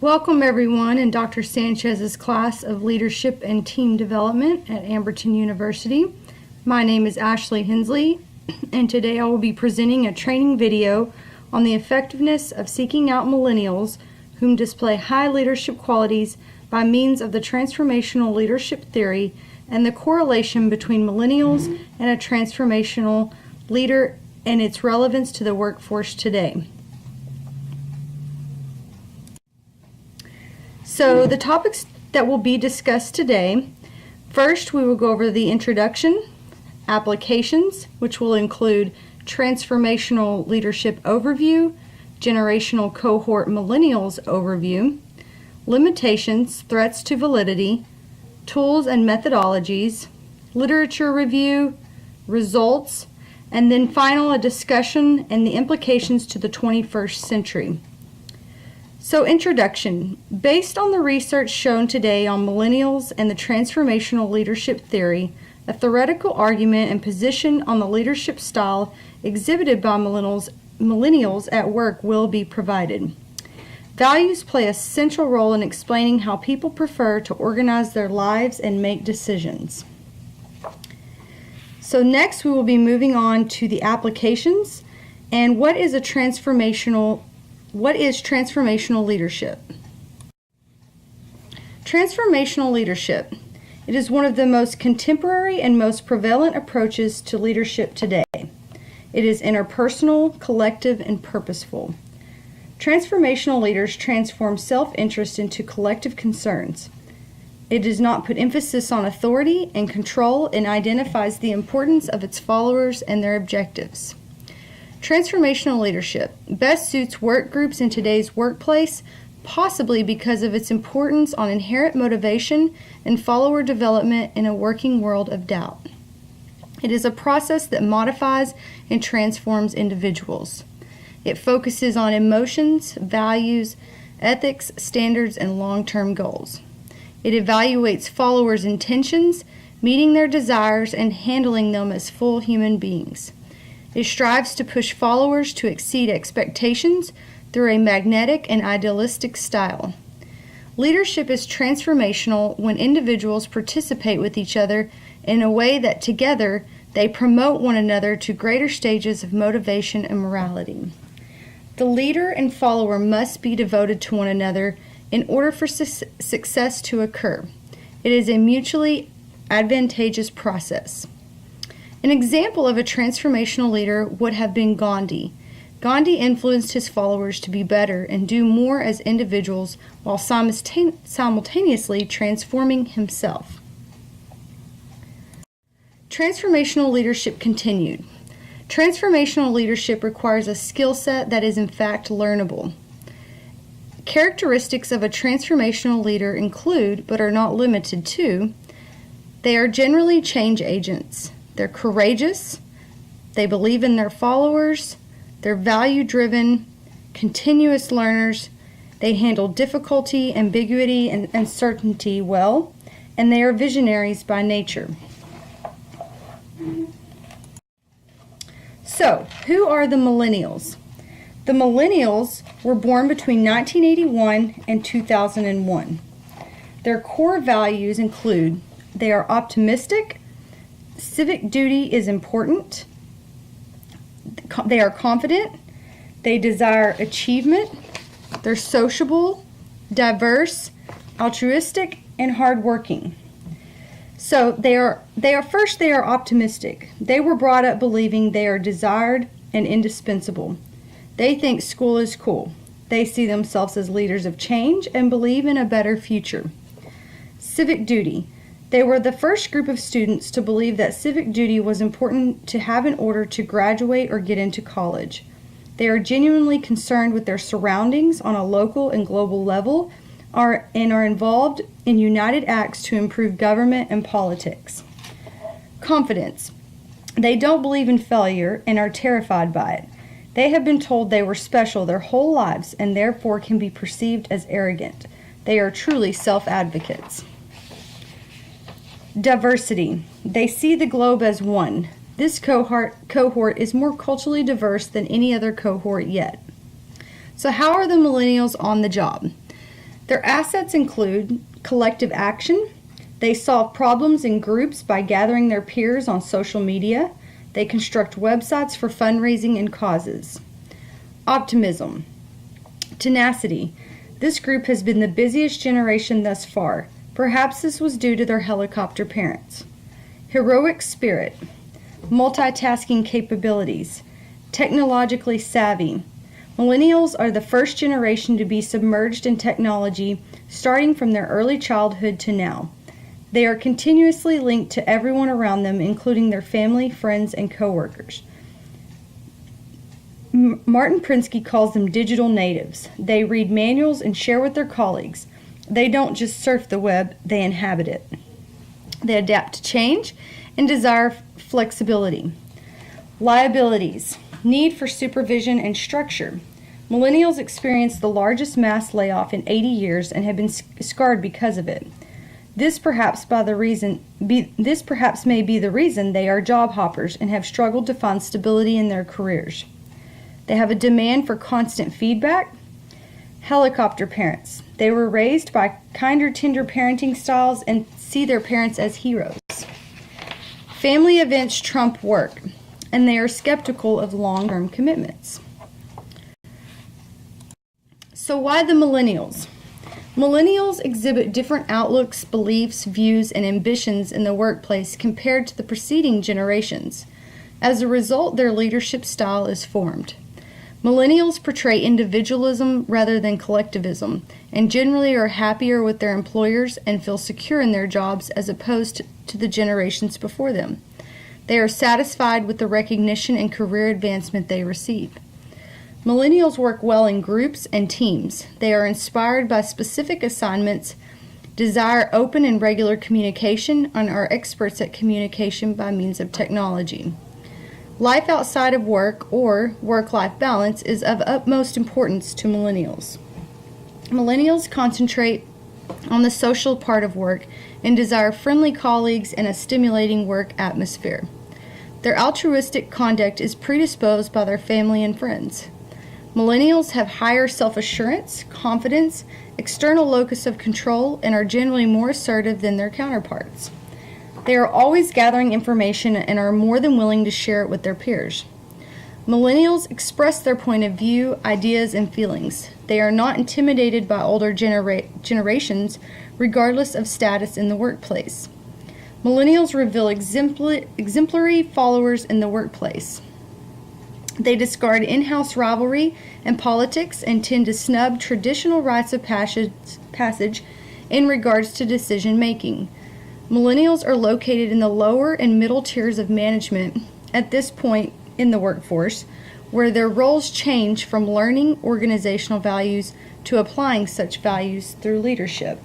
Welcome everyone in Dr. Sanchez's class of Leadership and Team Development at Amberton University. My name is AshleyHensley, and today I will be presenting a training video on the effectiveness of seeking out millennials whom display high leadership qualities by means of the transformational leadership theory and the correlation between millennials and a transformational leader and its relevance to the workforce today. So the topics that will be discussed today: first, we will go over the introduction, applications, which will include transformational leadership overview, generational cohort millennials overview, limitations, threats to validity, tools and methodologies, literature review, results, and then final, a discussion and the implications to the 21st century. So, introduction. Based on the research shown today on millennials and the transformational leadership theory, a theoretical argument and position on the leadership style exhibited by millennials at work will be provided. Values play a central role in explaining how people prefer to organize their lives and make decisions. So next we will be moving on to the applications and what is transformational leadership? Transformational leadership. It is one of the most contemporary and most prevalent approaches to leadership today. It is interpersonal, collective, and purposeful. Transformational leaders transform self-interest into collective concerns. It does not put emphasis on authority and control and identifies the importance of its followers and their objectives. Transformational leadership best suits work groups in today's workplace, possibly because of its importance on inherent motivation and follower development in a working world of doubt. It is a process that modifies and transforms individuals. It focuses on emotions, values, ethics, standards, and long-term goals. It evaluates followers' intentions, meeting their desires, and handling them as full human beings. It strives to push followers to exceed expectations through a magnetic and idealistic style. Leadership is transformational when individuals participate with each other in a way that together they promote one another to greater stages of motivation and morality. The leader and follower must be devoted to one another in order for success to occur. It is a mutually advantageous process. An example of a transformational leader would have been Gandhi. Gandhi influenced his followers to be better and do more as individuals while simultaneously transforming himself. Transformational leadership continued. Transformational leadership requires a skill set that is in fact learnable. Characteristics of a transformational leader include, but are not limited to, they are generally change agents. They're courageous, they believe in their followers, they're value-driven, continuous learners, they handle difficulty, ambiguity, and uncertainty well, and they are visionaries by nature. So, who are the millennials? The millennials were born between 1981 and 2001. Their core values include they are optimistic, civic duty is important, they are confident, they desire achievement, they're sociable, diverse, altruistic, and hardworking. So they are optimistic. They were brought up believing they are desired and indispensable. They think school is cool. They see themselves as leaders of change and believe in a better future. Civic duty. They were the first group of students to believe that civic duty was important to have in order to graduate or get into college. They are genuinely concerned with their surroundings on a local and global level and are involved in united acts to improve government and politics. Confidence. They don't believe in failure and are terrified by it. They have been told they were special their whole lives and therefore can be perceived as arrogant. They are truly self-advocates. Diversity. They see the globe as one. This cohort is more culturally diverse than any other cohort yet. So how are the millennials on the job? Their assets include collective action. They solve problems in groups by gathering their peers on social media. They construct websites for fundraising and causes. Optimism. Tenacity. This group has been the busiest generation thus far. Perhaps this was due to their helicopter parents. Heroic spirit. Multitasking capabilities. Technologically savvy. Millennials are the first generation to be submerged in technology starting from their early childhood to now. They are continuously linked to everyone around them, including their family, friends, and coworkers. Martin Prensky calls them digital natives. They read manuals and share with their colleagues. They don't just surf the web, they inhabit it. They adapt to change and desire flexibility. Liabilities. Need for supervision and structure. Millennials experience the largest mass layoff in 80 years and have been scarred because of it. This perhaps may be the reason they are job hoppers and have struggled to find stability in their careers. They have a demand for constant feedback. Helicopter parents. They were raised by kinder, tender parenting styles and see their parents as heroes. Family events trump work, and they are skeptical of long-term commitments. So why the millennials? Millennials exhibit different outlooks, beliefs, views, and ambitions in the workplace compared to the preceding generations. As a result, their leadership style is formed. Millennials portray individualism rather than collectivism, and generally are happier with their employers and feel secure in their jobs as opposed to the generations before them. They are satisfied with the recognition and career advancement they receive. Millennials work well in groups and teams. They are inspired by specific assignments, desire open and regular communication, and are experts at communication by means of technology. Life outside of work, or work-life balance, is of utmost importance to millennials. Millennials concentrate on the social part of work and desire friendly colleagues and a stimulating work atmosphere. Their altruistic conduct is predisposed by their family and friends. Millennials have higher self-assurance, confidence, external locus of control, and are generally more assertive than their counterparts. They are always gathering information and are more than willing to share it with their peers. Millennials express their point of view, ideas, and feelings. They are not intimidated by older generations, regardless of status in the workplace. Millennials reveal exemplary followers in the workplace. They discard in-house rivalry and politics and tend to snub traditional rites of passage in regards to decision making. Millennials are located in the lower and middle tiers of management at this point in the workforce, where their roles change from learning organizational values to applying such values through leadership.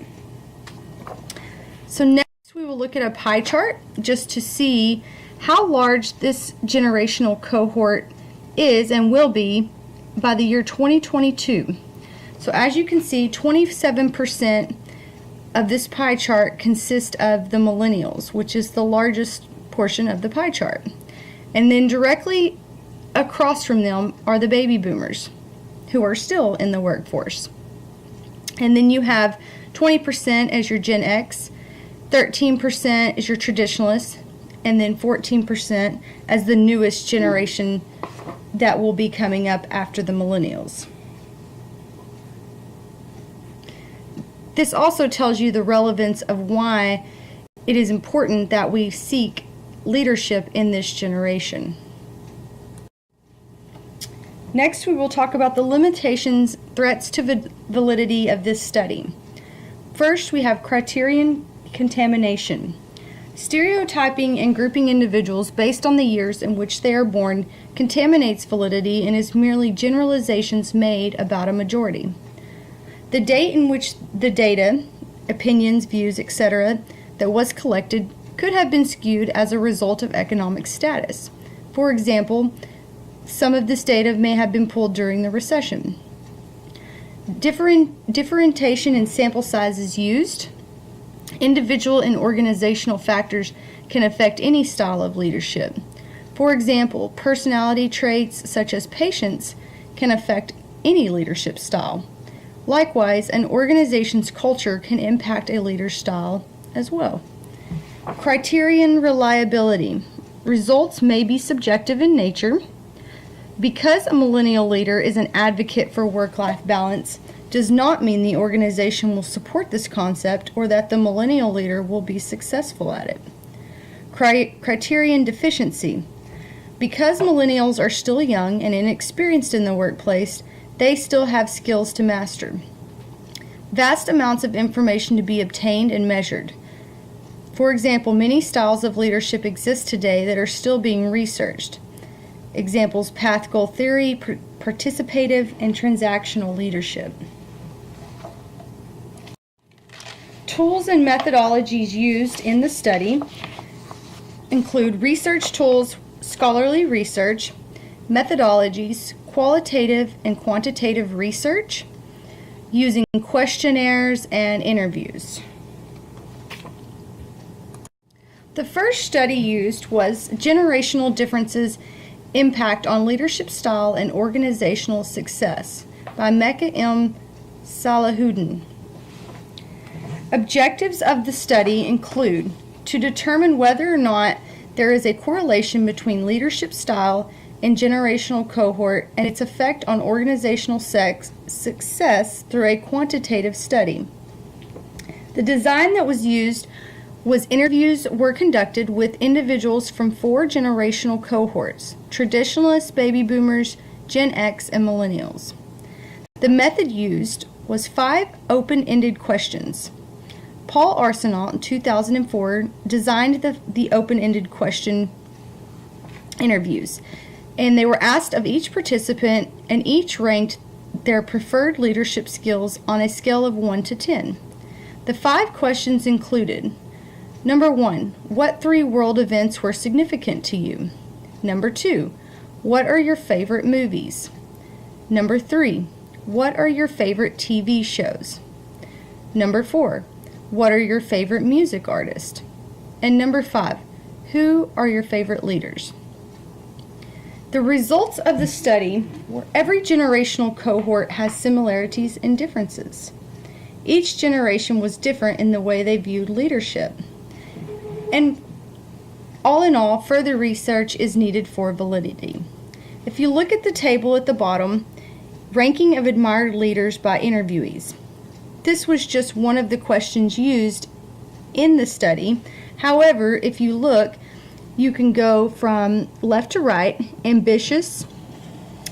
So next we will look at a pie chart just to see how large this generational cohort is and will be by the year 2022. So as you can see, 27% of this pie chart consists of the millennials, which is the largest portion of the pie chart. And then directly across from them are the baby boomers, who are still in the workforce. And then you have 20% as your Gen X, 13% is your traditionalists, and then 14% as the newest generation that will be coming up after the millennials. This also tells you the relevance of why it is important that we seek leadership in this generation. Next, we will talk about the limitations, threats to validity of this study. First, we have criterion contamination. Stereotyping and grouping individuals based on the years in which they are born contaminates validity and is merely generalizations made about a majority. The date in which the data, opinions, views, etc., that was collected could have been skewed as a result of economic status. For example, some of this data may have been pulled during the recession. Differentiation in sample sizes used. Individual and organizational factors can affect any style of leadership. For example, personality traits such as patience can affect any leadership style. Likewise, an organization's culture can impact a leader's style as well. Criterion reliability. Results may be subjective in nature. Because a millennial leader is an advocate for work-life balance, does not mean the organization will support this concept or that the millennial leader will be successful at it. Criterion deficiency. Because millennials are still young and inexperienced in the workplace, they still have skills to master. Vast amounts of information to be obtained and measured. For example, many styles of leadership exist today that are still being researched. Examples: path goal theory, participative, and transactional leadership. Tools and methodologies used in the study include research tools, scholarly research, methodologies, qualitative and quantitative research, using questionnaires and interviews. The first study used was Generational Differences Impact on Leadership Style and Organizational Success by Mecca M. Salahuddin. Objectives of the study include to determine whether or not there is a correlation between leadership style and generational cohort and its effect on organizational success through a quantitative study. The design that was used was interviews were conducted with individuals from 4 generational cohorts: traditionalists, baby boomers, Gen X, and millennials. The method used was 5 open-ended questions. Paul Arsenault in 2004 designed the open-ended question interviews, and they were asked of each participant, and each ranked their preferred leadership skills on a scale of 1 to 10. The 5 questions included: Number 1, what 3 world events were significant to you? Number 2, what are your favorite movies? Number 3, what are your favorite TV shows? Number 4, what are your favorite music artists? And number 5, who are your favorite leaders? The results of the study were every generational cohort has similarities and differences. Each generation was different in the way they viewed leadership. And all in all, further research is needed for validity. If you look at the table at the bottom, ranking of admired leaders by interviewees. This was just one of the questions used in the study. However, if you look, you can go from left to right: ambitious,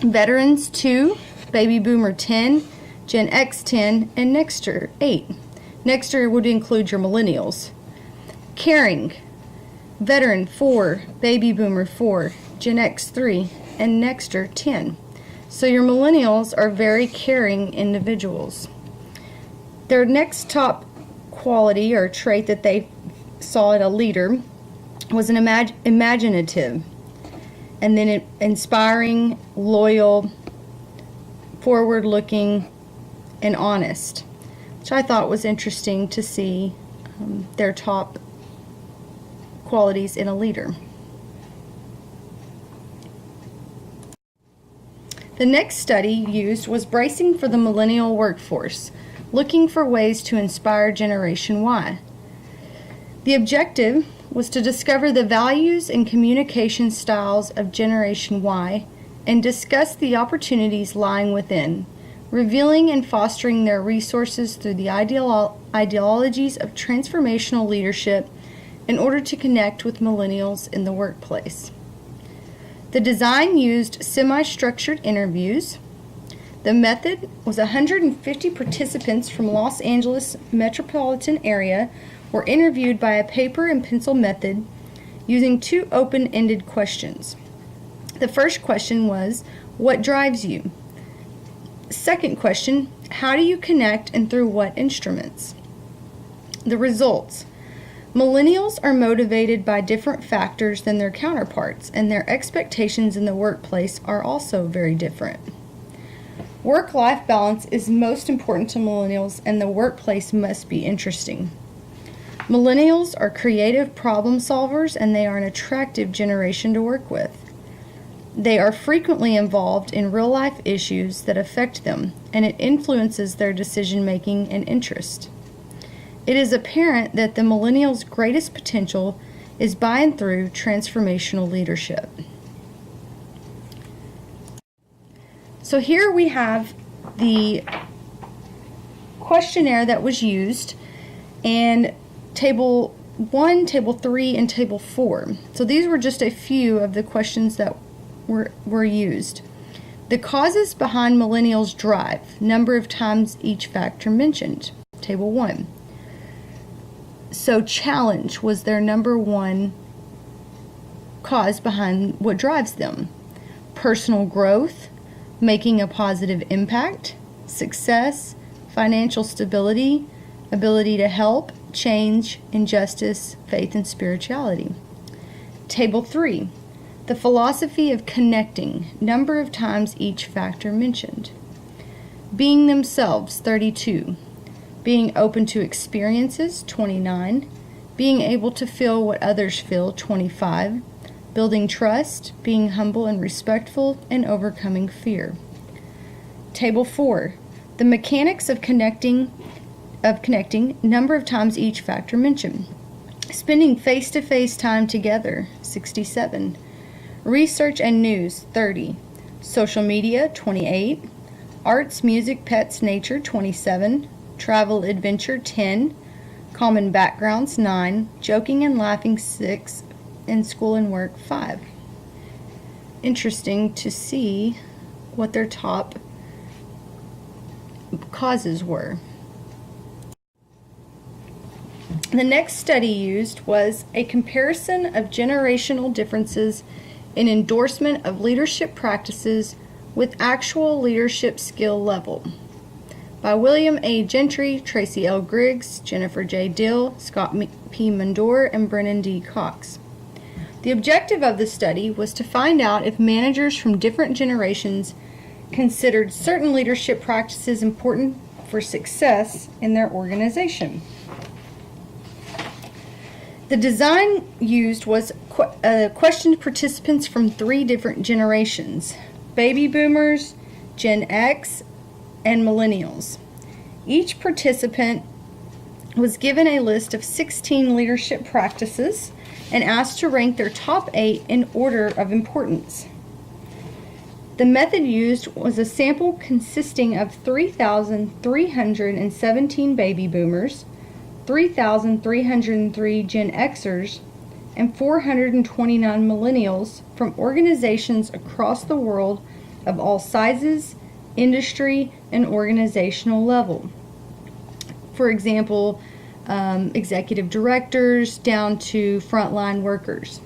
veterans 2, baby boomer 10, Gen X 10, and Nexter 8. Nexter would include your millennials. Caring, veteran 4, baby boomer 4, Gen X 3, and Nexter 10. So your millennials are very caring individuals. Their next top quality or trait that they saw in a leader was an imaginative, and then inspiring, loyal, forward-looking, and honest, which I thought was interesting to see their top qualities in a leader. The next study used was Bracing for the Millennial Workforce, looking for ways to inspire Generation Y. The objective was to discover the values and communication styles of Generation Y and discuss the opportunities lying within, revealing and fostering their resources through the ideologies of transformational leadership in order to connect with millennials in the workplace. The design used semi-structured interviews. The method was 150 participants from Los Angeles metropolitan area were interviewed by a paper and pencil method using 2 open-ended questions. The first question was, what drives you? Second question, how do you connect and through what instruments? The results. Millennials are motivated by different factors than their counterparts, and their expectations in the workplace are also very different. Work-life balance is most important to millennials, and the workplace must be interesting. Millennials are creative problem solvers, and they are an attractive generation to work with. They are frequently involved in real-life issues that affect them, and it influences their decision-making and interest. It is apparent that the millennials' greatest potential is by and through transformational leadership. So here we have the questionnaire that was used, and Table 1, Table 3, and Table 4. So these were just a few of the questions that were used. The causes behind millennials' drive, number of times each factor mentioned, Table 1. So challenge was their number one cause behind what drives them. Personal growth, making a positive impact, success, financial stability, ability to help, change, injustice, faith, and spirituality. Table 3. The philosophy of connecting, number of times each factor mentioned. Being themselves, 32. Being open to experiences, 29. Being able to feel what others feel, 25. Building trust, being humble and respectful, and overcoming fear. Table 4. The mechanics of connecting, number of times each factor mentioned. Spending face-to-face time together, 67. Research and news, 30. Social media, 28. Arts, music, pets, nature, 27. Travel, adventure, 10. Common backgrounds, 9. Joking and laughing, 6. And school and work, 5. Interesting to see what their top causes were. The next study used was a comparison of generational differences in endorsement of leadership practices with actual leadership skill level, by William A. Gentry, Tracy L. Griggs, Jennifer J. Dill, Scott P. Mandor, and Brennan D. Cox. The objective of the study was to find out if managers from different generations considered certain leadership practices important for success in their organization. The design used was questioned participants from 3 different generations: baby boomers, Gen X, and millennials. Each participant was given a list of 16 leadership practices and asked to rank their top 8 in order of importance. The method used was a sample consisting of 3,317 baby boomers, 3,303 Gen Xers, and 429 millennials from organizations across the world of all sizes, industry, and organizational level. For example, executive directors down to frontline workers.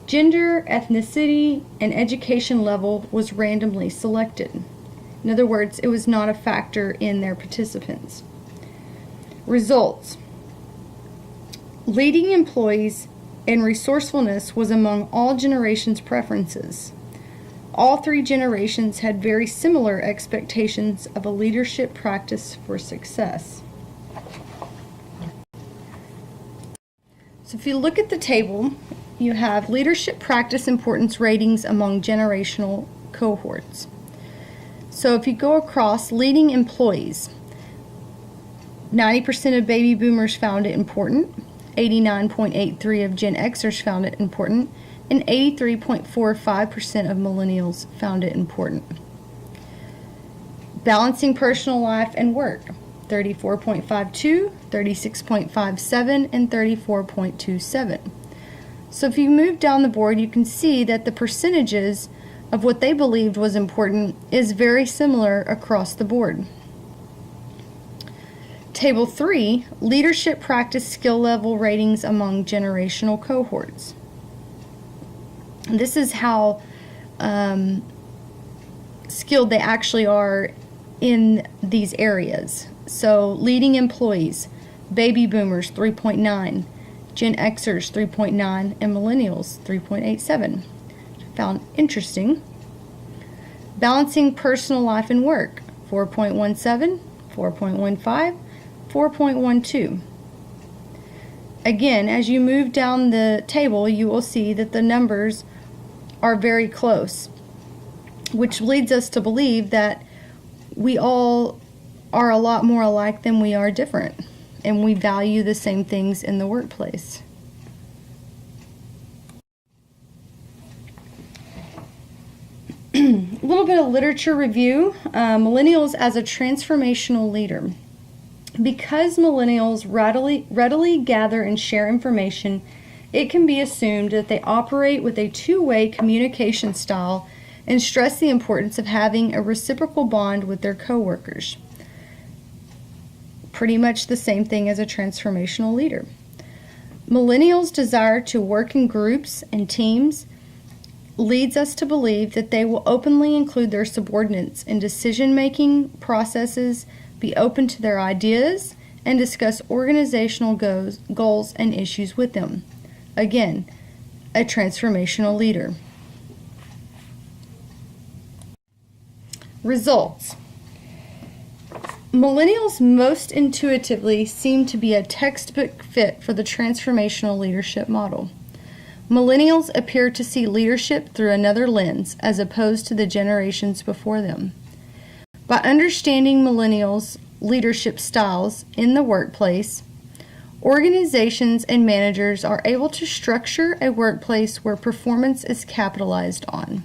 Gender, ethnicity, and education level was randomly selected. In other words, it was not a factor in their participants. Results. Leading employees and resourcefulness was among all generations' preferences. All 3 generations had very similar expectations of a leadership practice for success. So if you look at the table, you have leadership practice importance ratings among generational cohorts. So if you go across leading employees, 90% of baby boomers found it important, 89.83% of Gen Xers found it important, and 83.45% of millennials found it important. Balancing personal life and work, 34.52%, 36.57%, and 34.27%. So if you move down the board, you can see that the percentages of what they believed was important is very similar across the board. Table 3, leadership practice skill level ratings among generational cohorts. And this is how skilled they actually are in these areas. So leading employees, baby boomers 3.9, Gen Xers 3.9, and millennials 3.87. Found interesting. Balancing personal life and work, 4.17, 4.15, 4.12. Again, as you move down the table, you will see that the numbers are very close, which leads us to believe that we all are a lot more alike than we are different, and we value the same things in the workplace. A little bit of literature review. Millennials as a transformational leader. Because millennials readily gather and share information, it can be assumed that they operate with a two-way communication style and stress the importance of having a reciprocal bond with their coworkers. Pretty much the same thing as a transformational leader. Millennials' desire to work in groups and teams leads us to believe that they will openly include their subordinates in decision-making processes, be open to their ideas, and discuss organizational goals and issues with them. Again, a transformational leader. Results. Millennials most intuitively seem to be a textbook fit for the transformational leadership model. Millennials appear to see leadership through another lens as opposed to the generations before them. By understanding millennials' leadership styles in the workplace, organizations and managers are able to structure a workplace where performance is capitalized on.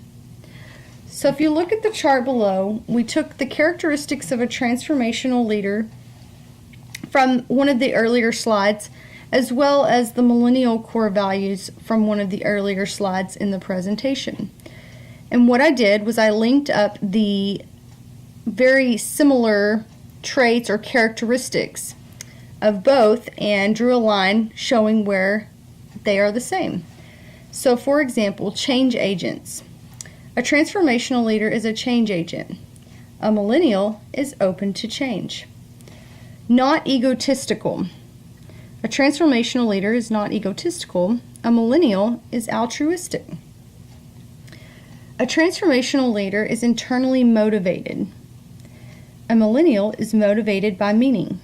So if you look at the chart below, we took the characteristics of a transformational leader from one of the earlier slides, as well as the millennial core values from one of the earlier slides in the presentation. And what I did was I linked up the very similar traits or characteristics of both and drew a line showing where they are the same. So for example, change agents. A transformational leader is a change agent. A millennial is open to change. Not egotistical. A transformational leader is not egotistical. A millennial is altruistic. A transformational leader is internally motivated. A millennial is motivated by meaning.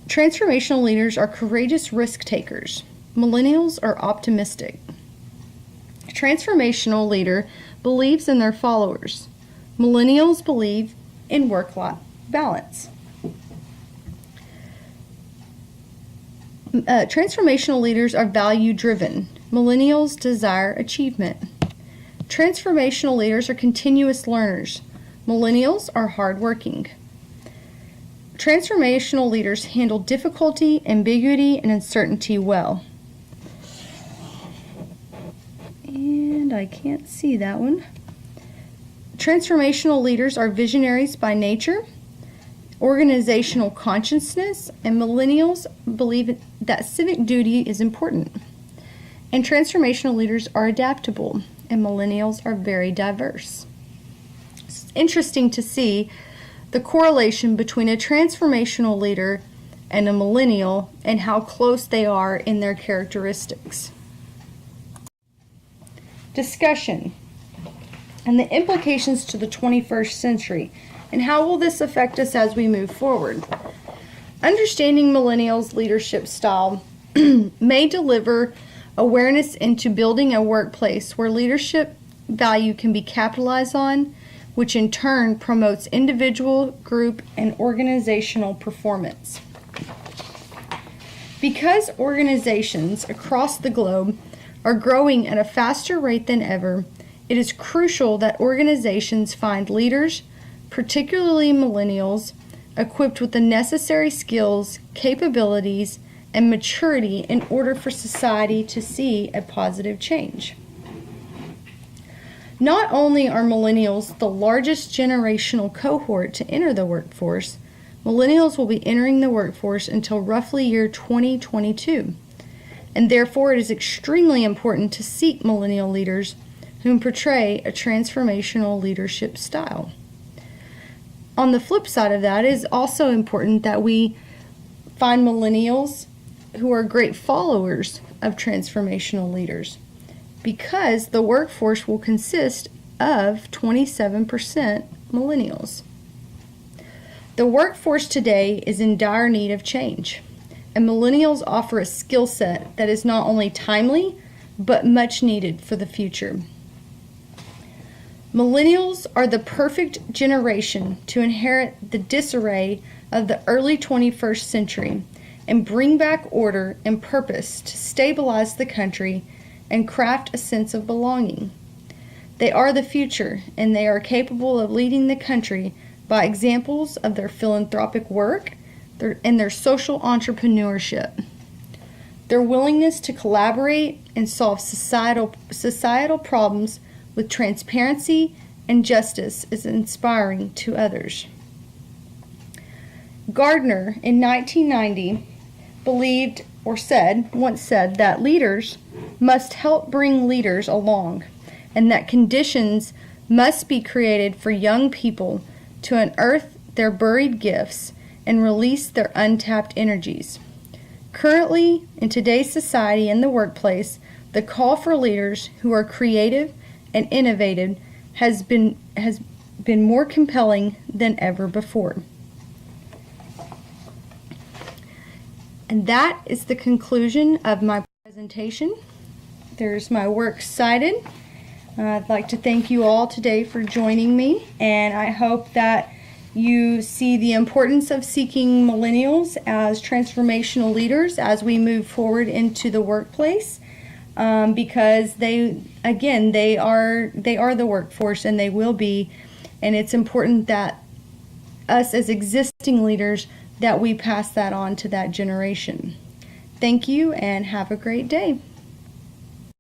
Transformational leaders are courageous risk takers. Millennials are optimistic. A transformational leader believes in their followers. Millennials believe in work-life balance. Transformational leaders are value-driven. Millennials desire achievement. Transformational leaders are continuous learners. Millennials are hardworking. Transformational leaders handle difficulty, ambiguity, and uncertainty well. And I can't see that one. Transformational leaders are visionaries by nature, organizational consciousness, and millennials believe that civic duty is important. And transformational leaders are adaptable, and millennials are very diverse. It's interesting to see the correlation between a transformational leader and a millennial and how close they are in their characteristics. Discussion and the implications to the 21st century, and how will this affect us as we move forward. Understanding millennials' leadership style may deliver awareness into building a workplace where leadership value can be capitalized on, which in turn promotes individual, group, and organizational performance. Because organizations across the globe are growing at a faster rate than ever, it is crucial that organizations find leaders, particularly millennials, equipped with the necessary skills, capabilities, and maturity in order for society to see a positive change. Not only are millennials the largest generational cohort to enter the workforce, millennials will be entering the workforce until roughly year 2022, and therefore it is extremely important to seek millennial leaders whom portray a transformational leadership style. On the flip side of that, it is also important that we find millennials who are great followers of transformational leaders, because the workforce will consist of 27% millennials. The workforce today is in dire need of change, and millennials offer a skill set that is not only timely, but much needed for the future. Millennials are the perfect generation to inherit the disarray of the early 21st century and bring back order and purpose to stabilize the country and craft a sense of belonging. They are the future, and they are capable of leading the country by examples of their philanthropic work and their social entrepreneurship. Their willingness to collaborate and solve societal problems with transparency and justice is inspiring to others. Gardner, in 1990, once said that leaders must help bring leaders along, and that conditions must be created for young people to unearth their buried gifts and release their untapped energies. Currently, in today's society and the workplace, the call for leaders who are creative and innovative has been more compelling than ever before. And that is the conclusion of my presentation. There's my works cited. I'd like to thank you all today for joining me, and I hope that you see the importance of seeking millennials as transformational leaders as we move forward into the workplace, because they are the workforce, and they will be, and it's important that us as existing leaders that we pass that on to that generation. Thank you and have a great day.